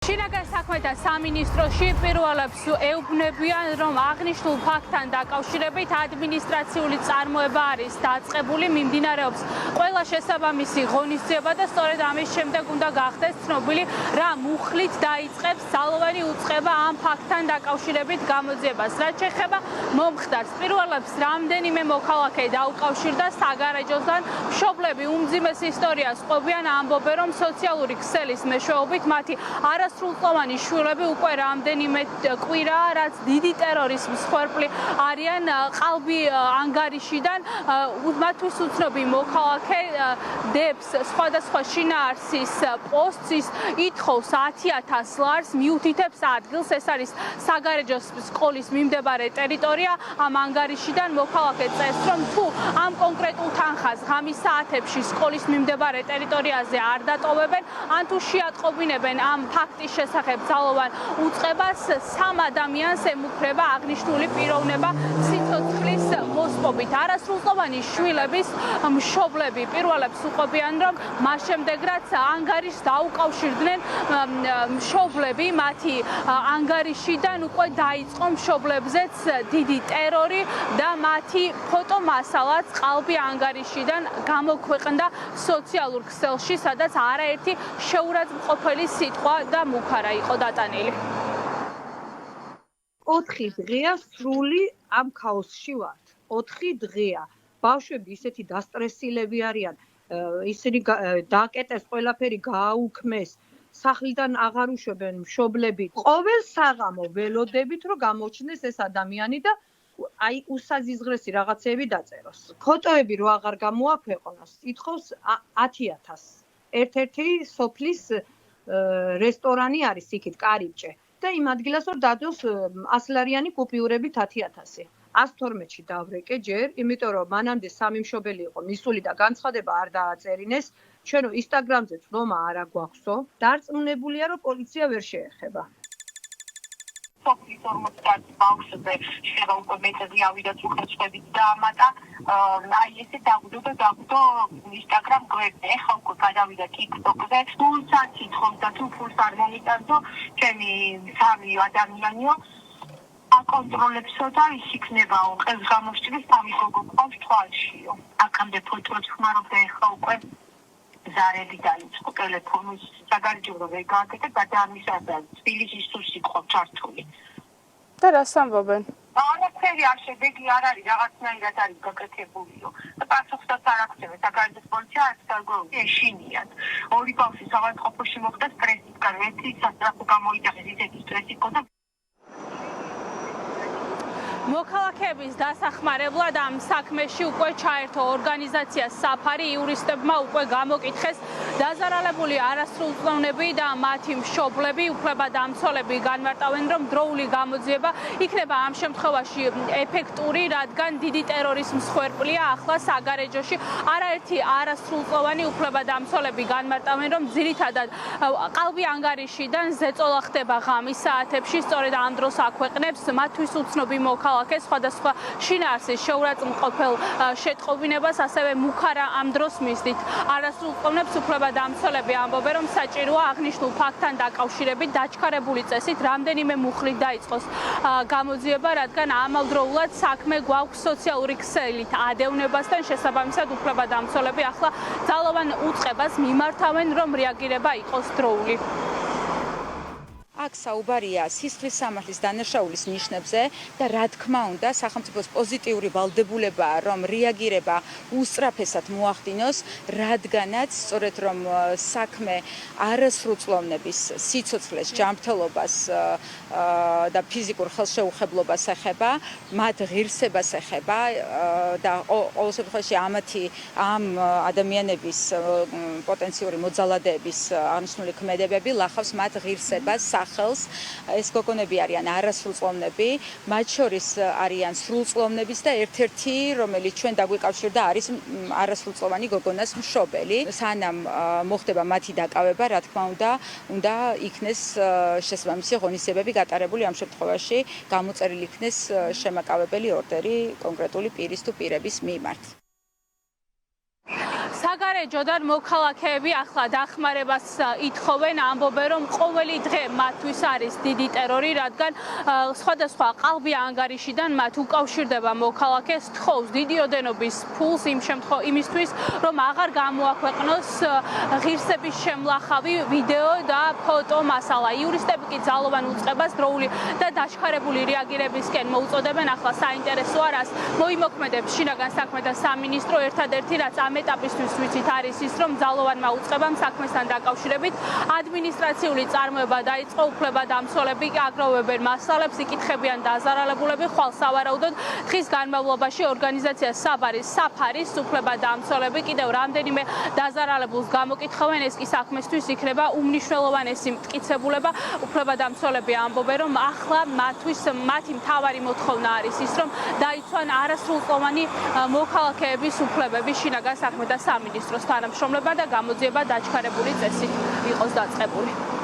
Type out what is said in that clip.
შინაგან საქმეთა სამინისტროში პირველებს ეუბნებიან, რომ აღნიშნულ ფაქტთან დაკავშირებით ადმინისტრაციული წარმოება არის დაწყებული, მიმდინარეობს ყველა შესაბამისი ღონისძიება და სწორედ ამის შემდეგ უნდა გახდეს ცნობილი, რა მუხლით დაიწყებს ძალოვანი უწყება ამ ფაქტთან დაკავშირებით გამოძიებას. რაც შეეხება მომხდარს, პირველებს რამდენიმე მოქალაქე დაუკავშირდა საგარეჯოსგან, მშობლები უმძიმეს ისტორიას ყვებიან, ამბობენ, რომ სოციალური ქსელის მეშვეობით მათი არასრულწლოვანი შვილები უკვე რამდენიმე კვირაა, რაც დიდი ტერორიზმის მსხვერპლი არიან. ყალბი ანგარიშიდან მათთვის უცნობი მოქალაქე დებს სხვადასხვა შინაარსის პოსტს, ითხოვს 10,000 ლარს, მიუთითებს ადგილს. ეს არის საგარეჯოს სკოლის მიმდებარე ტერიტორია. ამ ანგარიშიდან მოქალაქე წერს, რომ თუ ამ კონკრეტულ თანხას ღამის საათებში სკოლის მიმდებარე ტერიტორიაზე არ დატოვებენ, ან თუ შეატყობინებენ ამ ფაქტის შესახებ ძალოვან უწყებას, 3 ადამიანს ემუქრება აღნიშნული პიროვნება სიცოცხლის მოსპობით. არასრულწლოვანი შვილების მშობლები პირველებს უყვებიან, რომ მას შემდეგ რაც ანგარიშს დაუკავშირდნენ, მშობლები მათი ანგარიშიდან უკვე დაიწყო მშობლებზეც დიდი ტერორი და მათი ფოტომასალაც ყალბი ანგარიშიდან გამოქვეყნდა სოციალურ ქსელში, სადაც არაერთი შეურაცხმყოფელი სიტყვა და მუქარა იყო დატანილი. 4 დღეა სრული ამ ქაოსში ვართ. 4 დღეა. ბავშვები ისეთი დასტრესილები არიან, ისინი დააკეტეს, ყველაფერი გააუქმეს. სახლიდან აღარ უშვებენ მშობლები. ყოველ საღამო ველოდებით, რომ გამოჩნდეს ეს ადამიანი და აი უსაზიზღრესი რაღაცები დაწეროს. ფოტოები რო აღარ გამოაქვეყნოს, ითხოვს 10,000. ერთ-ერთი სოფლის რესტორანი არის იქით კარიბჭე და იმ ადგილას რომ დადოს 100 ლარიანი კუპიურებით 10,000. 112-ში დავრეკე ჯერ, იმიტომ რომ მანამდე 3 მშობელი იყო მისული და განცხადება არ დააწერინეს. ჩვენ ინსტაგრამზე წვდომა არ აგვაქვსო. დარწმუნებულია რომ პოლიცია ვერ შეეხება. სოფლის 40 ბავშვზე შეიძლება უკვე მეტები ავიდათ უხეშებით დაამატა. აი ესე დაგვდო ინსტაგრამ გვერდზე. ეხლა უკვე გადავიდა TikTok-ზე. ფულსაც ითხოვს და თუ ფულს არ მომიტანო, ჩემი 3 ადამიანიო აკონტროლებსო და ის იქნებაო. ყელს გამოშჭრის 3 გოგო ყავს თვალშიო. აქამდე ფოტოებს ხმარობდა, ეხლა უკვე ზარები დაიწყო ტელეფონის საგარეჯო ვერ გააკეთა გადაამისადა თბილისის სუსი ყავს ჩართული. და რას ამბობენ? არაფერი არ შედეგი არ არის, რაღაცნაირად არის გაკეთებულიო. და პასუხსაც არ აქვს საგარეჯოს პოლიცია არც დაგვეუბნა ეშინიათ. 2 ბავშვი საავადმყოფოში მოხდა სტრესისგან, ერთი სასწრაფო გამოიძახეს, ისეთი სტრესი ჰქონდა. მოქალაქეების დასახმარებლად ამ საქმეში უკვე ჩაერთო ორგანიზაცია საფარი. იურისტებმა უკვე გამოკითხეს დაზარალებული არასრულწლოვნები და მათი მშობლები, უფლებადამცველები განმარტავენ, რომ დროული გამოძიება იქნება ამ შემთხვევაში ეფექტური, რადგან დიდი ტერორიზმის მსხვერპლია ახლა საგარეჯოში. არაერთი არასრულწლოვანი უფლებადამცველები განმარტავენ, რომ ძირითადად ყალბი ანგარიშიდან ზეწოლა ხდება ღამის საათებში, სწორედ ამ დროს აქვეყნებს მათთვის უცნობი მოქალაქე სხვადასხვა შინაარსის შეურაცხმყოფელ შეტყობინებას, ასევე მუქარა ამ დროს მისდით. არასრულწლოვნებს უფლებადამცველები ამბობენ, რომ საჭიროა აღნიშნულ ფაქტთან დაკავშირებით დაჩქარებული წესით რამდენიმე მუხლით დაიწყოს გამოძიება, რადგან ამავდროულად საქმე გვაქვს სოციალური ქსელით ადევნებასთან. შესაბამისად უფლებადამცველები ახლა ძალოვან უწყებას მიმართავენ, რომ რეაგირება იყოს დროული. აქ საუბარია სისხლის სამართლის დანაშაულის ნიშნებზე და რა თქმა უნდა სახელმწიფოს პოზიტიური ვალდებულებაა, რომ რეაგირება უსწრაფესად მოახდინოს, რადგანაც სწორედ რომ საქმე არასრულწლოვნების სიცოცხლეს, ჯანმრთელობას და ფიზიკურ ხელშეუხებლობას ეხება, მათ ღირსებას ეხება და ყოველ შემთხვევაში ამ ადამიანების პოტენციური მოძალადეების აღნიშნული ქმედებები ლახავს მათ ღირსებას, სახელს. ეს გოგონები არიან არასრულწლოვნები, მათ შორის არიან სრულწლოვნების და ერთ-ერთი, რომელიც ჩვენ დაგვიკავშირდა, არის არასრულწლოვანი გოგონას მშობელი. სანამ მოხდება მათი დაკავება, რა თქმა უნდა იქნეს შესაბამისი ღონისძიებები გატარებული. ამ შემთხვევაში გამოწერილი იქნეს შემაკავებელი ორდერი კონკრეტული პირის თუ პირების მიმართ. საგარეჯოდან მოქალაქეები ახლა დახმარებას ითხოვენ, ამბობენ, რომ ყოველი დღე მათთვის არის დიდი ტერორი, რადგან სხვადასხვა ყალბი ანგარიშიდან მათ უკავშირდება მოქალაქეს, თხოვს დიდი ოდენობის ფულს იმისთვის, რომ აღარ გამოაქვეყნოს ღირსების შემლახავი ვიდეო და ფოტო მასალა. იურისტები კი ძალოვან უწყებას დროული და დაჩქარებული რეაგირებისკენ მოუწოდებენ. ახლა საინტერესოა, რას მოიმოქმედებს შინაგან საქმეთა სამინისტრო, ერთადერთი რაც ამ ეტაპისთვის ვიცით არის ის, რომ ძალოვანმა უწყებამ საქმესთან დაკავშირებით ადმინისტრაციული წარმოება დაიწყო, უფლებადამცველები აგროვებენ მასალებს, იკითხებიან დაზარალებულები, ხვალ სავარაუდოდ დღის განმავლობაში ორგანიზაცია საფარის უფლებადამცველები კიდევ რამდენიმე დაზარალებულს გამოკითხავენ, ეს კი საქმესთვის იქნება უმნიშვნელოვანესი მტკიცებულება. უფლებადამცველები ამბობენ, რომ ახლა მათი მთავარი მოთხოვნა არის ის, რომ დაიცვან არასრულწლოვანი მოქალაქეების უფლებები შინაგან საქმეთა სამინისტროს თანამშრომლობა და გამოძიება დაჩქარებული წესით იყოს დაწყებული.